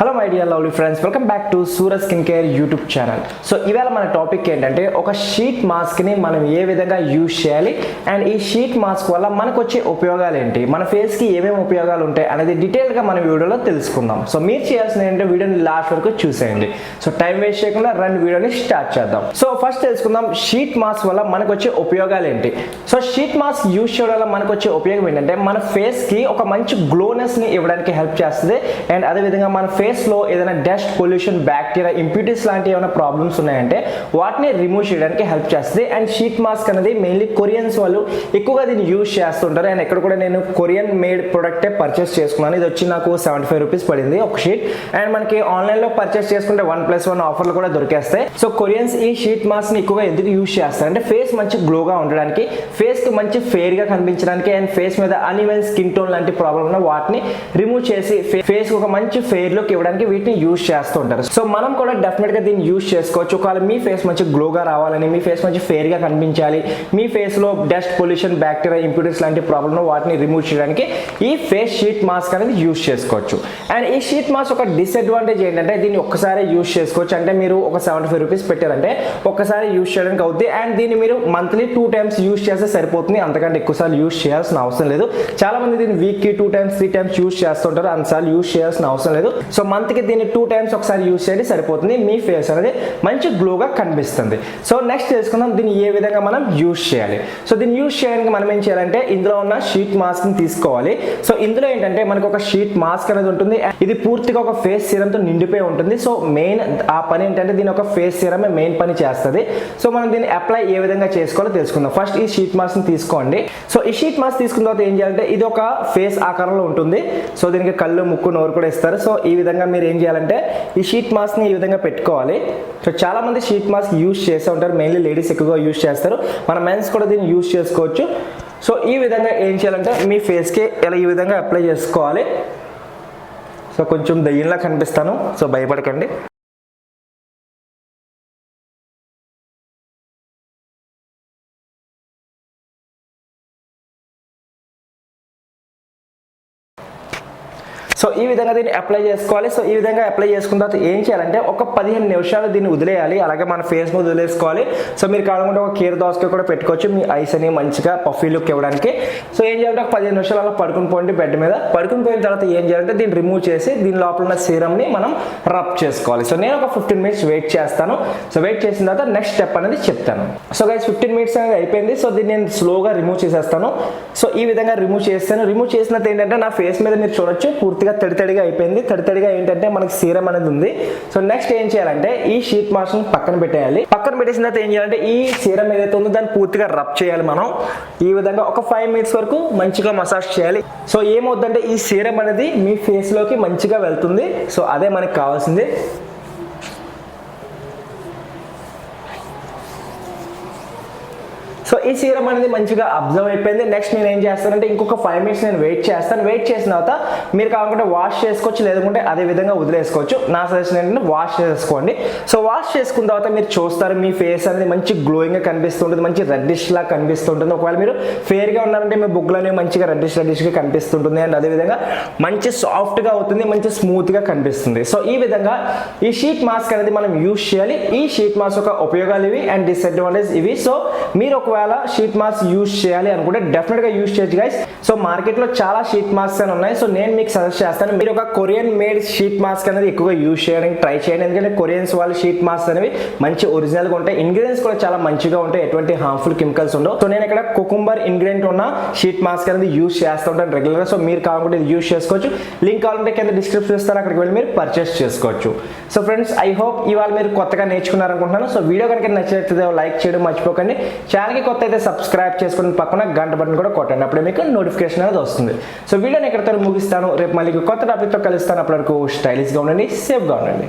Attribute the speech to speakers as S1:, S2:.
S1: Hello my dear lovely friends, welcome back to Suraj skin care YouTube channel. So ఇవాళ మన topic ఏంటంటే ఒక sheet మాస్క్ని మనం ఏ విధంగా యూజ్ చేయాలి అండ్ ఈ షీట్ మాస్క్ వల్ల మనకు వచ్చే ఉపయోగాలు ఏంటి, మన ఫేస్కి ఏమేమి ఉపయోగాలు ఉంటాయి అనేది డీటెయిల్గా మన వీడియోలో తెలుసుకుందాం. సో మీరు చేయాల్సిన ఏంటంటే వీడియోని లాస్ట్ వరకు చూసేయండి. సో టైం వేస్ట్ చేయకుండా రెండు వీడియోని స్టార్ట్ చేద్దాం. సో ఫస్ట్ తెలుసుకుందాం షీట్ మాస్క్ వల్ల మనకు వచ్చే ఉపయోగాలు ఏంటి. సో షీట్ మాస్క్ యూజ్ చేయడం వల్ల మనకు వచ్చే ఉపయోగం ఏంటంటే మన ఫేస్కి ఒక మంచి గ్లోనెస్ని ఇవ్వడానికి హెల్ప్ చేస్తుంది. అండ్ అదేవిధంగా మన ఫేస్లో ఏదైనా డస్ట్, పొల్యూషన్, బ్యాక్టీరియా, ఇంప్యూరిటీస్ లాంటి ఏమైనా ప్రాబ్లమ్స్ ఉన్నాయంటే వాటిని రిమూవ్ చేయడానికి హెల్ప్ చేస్తుంది. అండ్ షీట్ మాస్క్ అనేది మెయిన్లీ కొరియన్స్ వాళ్ళు ఎక్కువగా దీన్ని యూజ్ చేస్తుంటారు. అండ్ ఇక్కడ కూడా నేను కొరియన్ మేడ్ ప్రొడక్టే పర్చేస్ చేసుకున్నాను. ఇది వచ్చి నాకు 75 రూపీస్ పడింది ఒక షీట్. అండ్ మనకి ఆన్లైన్లో పర్చేస్ చేసుకుంటే 1+1 ఆఫర్లు కూడా దొరికేస్తాయి. సో కొరియన్స్ ఈ షీట్ మాస్క్ని ఎక్కువగా ఎందుకు యూజ్ చేస్తారు అంటే ఫేస్ మంచి గ్లోగా ఉండడానికి, ఫేస్కి మంచి ఫెయిర్గా కనిపించడానికి, అండ్ ఫేస్ మీద అన్ఈవెన్ స్కిన్ టోన్ లాంటి ప్రాబ్లమ్ ఉన్న వాటిని రిమూవ్ చేసి ఫేస్ ఒక మంచి ఫెయిర్ లుక్ ఇవ్వడానికి వీటిని యూజ్ చేస్తుంటారు. సో మనం కూడా డెఫినెట్గా దీన్ని యూజ్ చేసుకోవచ్చు. ఒకవేళ మీ ఫేస్ మంచి గ్లోగా రావాలని, మీ ఫేస్ మంచి ఫెయిర్గా కనిపించాలి, మీ ఫేస్లో డస్ట్, పొల్యూషన్, బ్యాక్టీరియా, ఇంప్యూరిటీస్ లాంటి ప్రాబ్లమ్ వాటిని రిమూవ్ చేయడానికి ఈ ఫేస్ షీట్ మాస్క్ అనేది యూజ్ చేసుకోవచ్చు. అండ్ ఈ షీట్ మాస్క్ ఒక డిసడ్వాంటేజ్ ఏంటంటే దీన్ని ఒక్కసారి యూజ్ చేసుకోవచ్చు. అంటే మీరు ఒక 75 రూపీస్ పెట్టారంటే ఒక్కసారి యూజ్ చేయడానికి అవుతుంది. అండ్ దీన్ని మీరు మంత్లీ 2 టైమ్స్ యూజ్ చేస్తే సరిపోతుంది. అంతకంటే ఎక్కువసార్లు యూజ్ చేయాల్సిన అవసరం లేదు. చాలా మంది దీన్ని వీక్కి 2 టైమ్స్ 3 టైమ్స్ యూజ్ చేస్తుంటారు. అంతసార్లు యూజ్ చేయాల్సిన అవసరం లేదు. సో మంత్కి దీన్ని 2 టైమ్స్ ఒకసారి యూజ్ చేయండి సరిపోతుంది. మీ ఫేస్ అనేది మంచి గ్లోగా కనిపిస్తుంది. సో నెక్స్ట్ తెలుసుకుందాం దీన్ని ఏ విధంగా మనం యూజ్ చేయాలి. సో దీన్ని యూజ్ చేయడానికి మనం ఏం చేయాలంటే ఇందులో ఉన్న షీట్ మాస్క్ ని తీసుకోవాలి. సో ఇందులో ఏంటంటే మనకు ఒక షీట్ మాస్క్ అనేది ఉంటుంది. ఇది పూర్తిగా ఒక ఫేస్ సీరంతో నిండిపోయి ఉంటుంది. సో మెయిన్ ఆ పని ఏంటంటే దీని ఒక ఫేస్ సీరమే మెయిన్ పని చేస్తుంది. సో మనం దీన్ని అప్లై ఏ విధంగా చేసుకోవాలో తెలుసుకుందాం. ఫస్ట్ ఈ షీట్ మాస్క్ ని తీసుకోండి. సో ఈ షీట్ మాస్క్ తీసుకున్న తర్వాత ఏం చేయాలంటే ఇది ఒక ఫేస్ ఆకారంలో ఉంటుంది. సో దీనికి కళ్ళు, ముక్కు, నోరు కూడా ఇస్తారు. సో ఈ విధంగా మీరు ఏం చేయాలంటే ఈ షీట్ మాస్క్ ని ఈ విధంగా పెట్టుకోవాలి. సో చాలా మంది షీట్ మాస్క్ యూజ్ చేస్తూ ఉంటారు. మెయిన్లీ లేడీస్ ఎక్కువగా యూజ్ చేస్తారు. మన మెన్స్ కూడా దీన్ని యూజ్ చేసుకోవచ్చు. సో ఈ విధంగా ఏం చేయాలంటే మీ ఫేస్కి ఇలా ఈ విధంగా అప్లై చేసుకోవాలి. సో కొంచెం దయ్యంలా కనిపిస్తాను, సో భయపడకండి. సో ఈ విధంగా దీన్ని అప్లై చేసుకోవాలి. సో ఈ విధంగా అప్లై చేసుకున్న తర్వాత ఏం చేయాలంటే ఒక 15 నిమిషాలు దీన్ని వదిలేయాలి. అలాగే మన ఫేస్ మీద వదిలేసుకోవాలి. సో మీరు కావాలంటే ఒక కేర్ దోసకాయ కూడా పెట్టుకోవచ్చు మీ ఐస్ అని మంచిగా పఫీ లుక్ ఇవ్వడానికి. సో ఏం చేయాలంటే ఒక 15 నిమిషాలు అలా పడుకుని పోండి బెడ్ మీద. పడుకుని పోయిన తర్వాత ఏం చేయాలంటే దీన్ని రిమూవ్ చేసి దీని లోపల ఉన్న సీరంని మనం రబ్ చేసుకోవాలి. సో నేను ఒక 15 మినిట్స్ వెయిట్ చేస్తాను. సో వెయిట్ చేసిన తర్వాత నెక్స్ట్ స్టెప్ అనేది చెప్తాను. సో గైస్ 15 మినిట్స్ అనేది అయిపోయింది. సో దీన్ని నేను స్లోగా రిమూవ్ చేసేస్తాను. సో ఈ విధంగా రిమూవ్ చేస్తాను. రిమూవ్ చేసినది ఏంటంటే నా ఫేస్ మీద మీరు చూడొచ్చు పూర్తిగా తడితడిగా అయిపోయింది. తడితడిగా ఏంటంటే మనకి సీరం అనేది ఉంది. సో నెక్స్ట్ ఏం చేయాలంటే ఈ షీట్ మాస్క్ పక్కన పెట్టేయాలి. పక్కన పెట్టేసిన తర్వాత ఏం చేయాలంటే ఈ సీరం ఏదైతే ఉందో దాన్ని పూర్తిగా రబ్ చేయాలి. మనం ఈ విధంగా ఒక 5 మినిట్స్ వరకు మంచిగా మసాజ్ చేయాలి. సో ఏమవుతుందంటే ఈ సీరం అనేది మీ ఫేస్ లోకి మంచిగా వెళ్తుంది. సో అదే మనకి కావాల్సింది. సో ఈ సీరం అనేది మంచిగా అబ్జర్వ్ అయిపోయింది. నెక్స్ట్ నేను ఏం చేస్తానంటే ఇంకొక 5 మినిట్స్ నేను వెయిట్ చేస్తాను. వెయిట్ చేసిన తర్వాత మీరు కావాలంటే వాష్ చేసుకోవచ్చు, లేదంటే అదే విధంగా వదిలేసుకోవచ్చు. నా సజెషన్ ఏంటంటే వాష్ చేసుకోండి. సో వాష్ చేసుకున్న తర్వాత మీరు చూస్తారు మీ ఫేస్ అనేది మంచి గ్లోయింగ్గా కనిపిస్తుంటుంది, మంచి రెడ్డిష్ లా కనిపిస్తుంటుంది. ఒకవేళ మీరు ఫేర్గా ఉన్నారంటే మీ బుగ్గలు అనేవి మంచిగా రెడ్డిష్గా కనిపిస్తుంటుంది. అండ్ అదేవిధంగా మంచి సాఫ్ట్గా అవుతుంది, మంచి స్మూత్గా కనిపిస్తుంది. సో ఈ విధంగా ఈ షీట్ మాస్క్ అనేది మనం యూజ్ చేయాలి. ఈ షీట్ మాస్క్ యొక్క ఉపయోగాలు ఇవి అండ్ డిసడ్వాంటేజ్ ఇవి. సో మీరు ఒకవేళ షీట్ మాస్క్ యూజ్ చేయాలి అనుకుంటే డెఫినెట్ గా యూజ్ చేయొచ్చు గైస్. సో మార్కెట్ లో చాలా షీట్ మాస్క్ అని ఉన్నాయి. సో నేను మీకు సజెస్ట్ చేస్తాను మీరు ఒక కొరియన్ మేడ్ షీట్ మాస్క్ అనేది ఎక్కువగా యూజ్ చేయడానికి ట్రై చేయండి. ఎందుకంటే కొరియన్స్ వాళ్ళు షీట్ మాస్క్ అనేవి మంచి ఒరిజినల్ గా ఉంటాయి. ఇంగ్రీడియంట్స్ కూడా చాలా మంచిగా ఉంటాయి, ఎటువంటి హార్మ్ఫుల్ కెమికల్స్ ఉండవు. సో నేను ఇక్కడ కుకుంబర్ ఇంగ్రీడియంట్ ఉన్న షీట్ మాస్క్ అనేది యూజ్ చేస్తూ ఉంటాను రెగ్యులర్ గా. సో మీరు కావాలంటే ఇది యూజ్ చేసుకోవచ్చు. లింక్ కావాలంటే కింద డిస్క్రిప్షన్ ఇస్తాను, అక్కడికి వెళ్ళి మీరు పర్చేస్ చేసుకోవచ్చు. సో ఫ్రెండ్స్ ఐ హోప్ ఇవాళ మీరు కొత్తగా నేర్చుకున్నారనుకుంటున్నాను. సో వీడియో కనుక నచ్చినట్లయితే లైక్ చేయడం మర్చిపోకండి. ఛానల్కి కొత్త అయితే సబ్స్క్రైబ్ చేసుకుని పక్కన గంట బటన్ కూడా కొట్టండి, అప్పుడే మీకు నోటిఫికేషన్ అనేది వస్తుంది. సో వీడియోని ఎక్కడితో ముగిస్తాను. రేపు మళ్ళీ కొత్త టాపిక్తో కలుస్తాను. అప్పటి వరకు స్టైలిష్గా ఉండండి, సేఫ్గా ఉండండి.